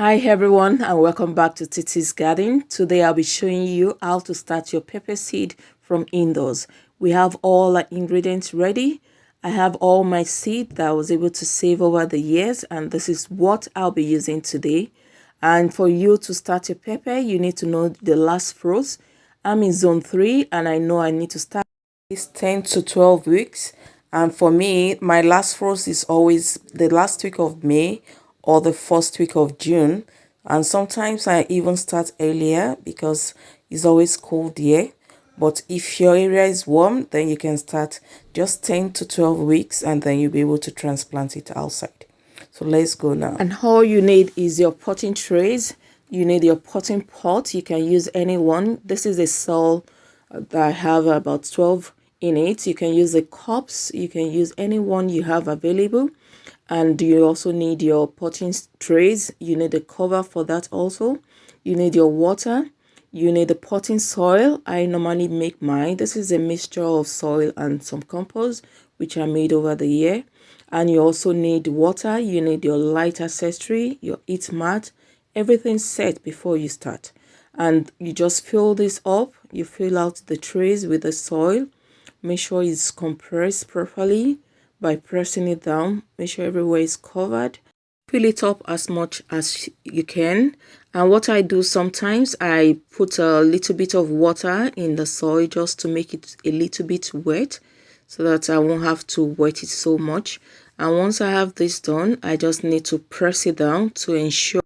Hi everyone, and welcome back to Titi's Garden. Today I'll be showing you how to start your pepper seed from indoors. We have all the ingredients ready. I have all my seed that I was able to save over the years, and this is what I'll be using today. And for you to start your pepper, you need to know the last frost. I'm in zone 3 and I know I need to start this 10 to 12 weeks. And for me, my last frost is always the last week of May or the first week of June. And sometimes I even start earlier because it's always cold here. But if your area is warm, then you can start just 10 to 12 weeks and then you'll be able to transplant it outside. So let's go now. And all you need is your potting trays. You need your potting pot. You can use any one. This is a cell that have about 12 in it. You can use the cups. You can use any one you have available. And you also need your potting trays. You need a cover for that also. You need your water. You need the potting soil. I normally make mine. This is a mixture of soil and some compost, which I made over the year. And you also need water. You need your light accessory, your heat mat, everything set before you start. And you just fill this up. You fill out the trays with the soil. Make sure it's compressed properly by pressing it down. Make sure everywhere is covered. Fill it up as much as you can. And what I do sometimes, I put a little bit of water in the soil just to make it a little bit wet so that I won't have to wet it so much. And once I have this done, I just need to press it down to ensure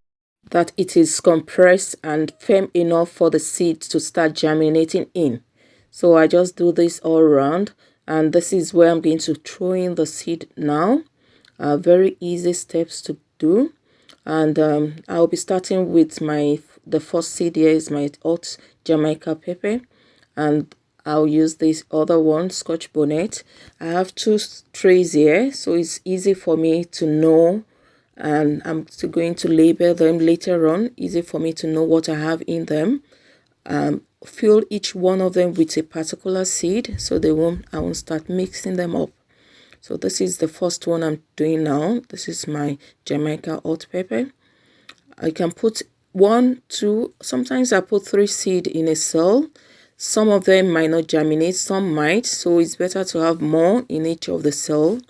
that it is compressed and firm enough for the seed to start germinating in. So I just do this all around, and this is where I'm going to throw in the seed now. Very easy steps to do. And I'll be starting with the first seed. Here is my hot Jamaica pepper, and I'll use this other one, Scotch bonnet. I have two trays here, so it's easy for me to know, and I'm going to label them later on. Easy for me to know what I have in them. Fill each one of them with a particular seed so I won't start mixing them up. So this is the first one I'm doing now. This is my Jamaica hot pepper. I can put 1, 2, sometimes I put 3 seed in a cell. Some of them might not germinate, some might, so it's better to have more in each of the cell.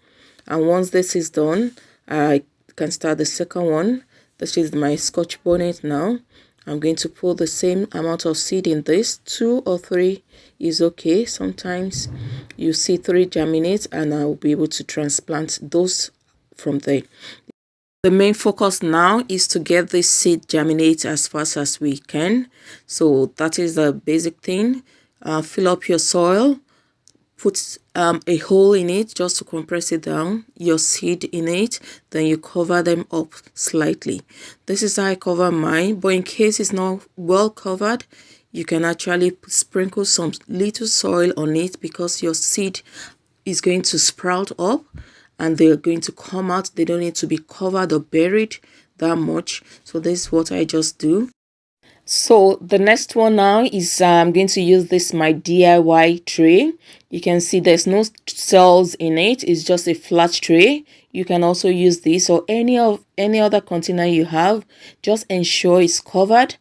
And once this is done, I can start the second one. This is my Scotch bonnet now. I'm going to put the same amount of seed in this. 2 or 3 is okay. Sometimes you see 3 germinate and I'll be able to transplant those from there. The main focus now is to get this seed germinate as fast as we can. So that is the basic thing. Fill up your soil. Put a hole in it just to compress it down, your seed in it, then you cover them up slightly. This is how I cover mine, but in case it's not well covered, you can actually sprinkle some little soil on it because your seed is going to sprout up and they're going to come out. They don't need to be covered or buried that much. So this is what I just do. So the next one now is I'm going to use this my DIY tray. You can see there's no cells in it. It's just a flat tray. You can also use this or any other container you have. Just ensure it's covered.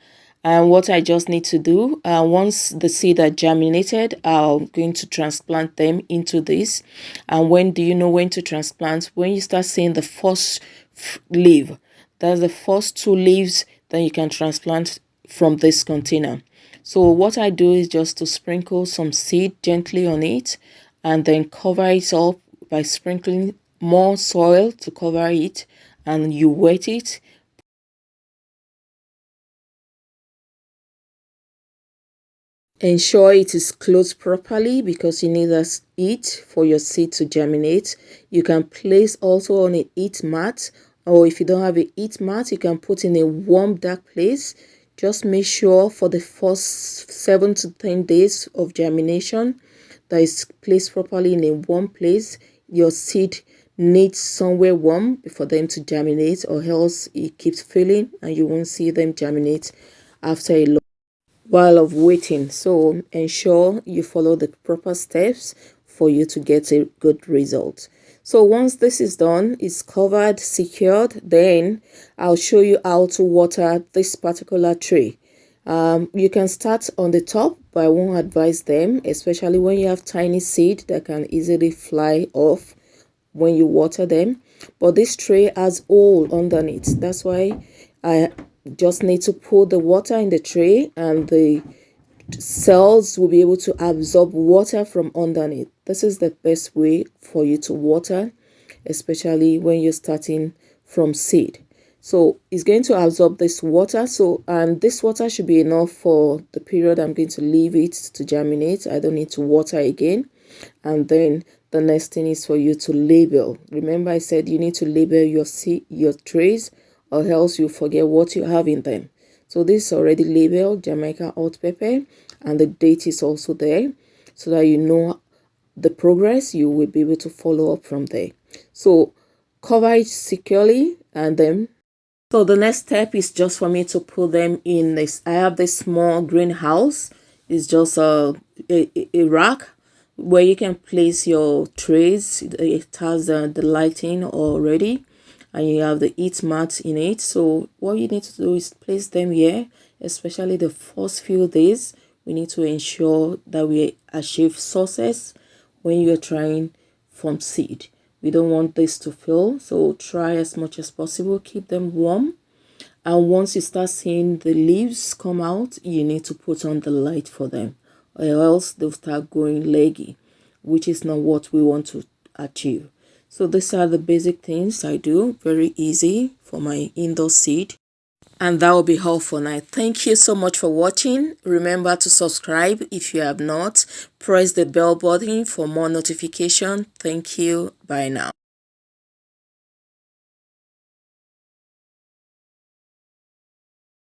And what I just need to do, once the seed are germinated, I'm going to transplant them into this. And when do you know when to transplant? When you start seeing the first leaf. That's the first 2 leaves, then you can transplant from this container. So what I do is just to sprinkle some seed gently on it and then cover it up by sprinkling more soil to cover it, and you wet it. Ensure it is closed properly because you need heat for your seed to germinate. You can place also on a heat mat, or if you don't have a heat mat, you can put in a warm dark place. Just make sure for the first 7 to 10 days of germination that is placed properly in a warm place. Your seed needs somewhere warm for them to germinate, or else it keeps failing and you won't see them germinate after a long while of waiting. So ensure you follow the proper steps for you to get a good result. So once this is done, it's covered, secured, then I'll show you how to water this particular tray. You can start on the top, but I won't advise them, especially when you have tiny seed that can easily fly off when you water them. But this tray has hole underneath. That's why I just need to pour the water in the tray, and the cells will be able to absorb water from underneath. This is the best way for you to water, especially when you're starting from seed. So it's going to absorb this water. So, and this water should be enough for the period I'm going to leave it to germinate. I don't need to water again. And then the next thing is for you to label. Remember, I said you need to label your trays, or else you forget what you have in them. So this is already labeled Jamaica hot pepper, and the date is also there, so that you know the progress. You will be able to follow up from there. So cover it securely, and then so the next step is just for me to put them in this. I have this small greenhouse. It's just a rack where you can place your trays. It has the lighting already, and you have the heat mat in it. So what you need to do is place them here, especially the first few days. We need to ensure that we achieve success when you're trying from seed. We don't want this to fail, so try as much as possible, keep them warm. And once you start seeing the leaves come out, you need to put on the light for them, or else they'll start going leggy, which is not what we want to achieve. So these are the basic things I do, very easy for my indoor seed. And that will be all for now. Thank you so much for watching. Remember to subscribe if you have not. Press the bell button for more notification. Thank you. Bye now.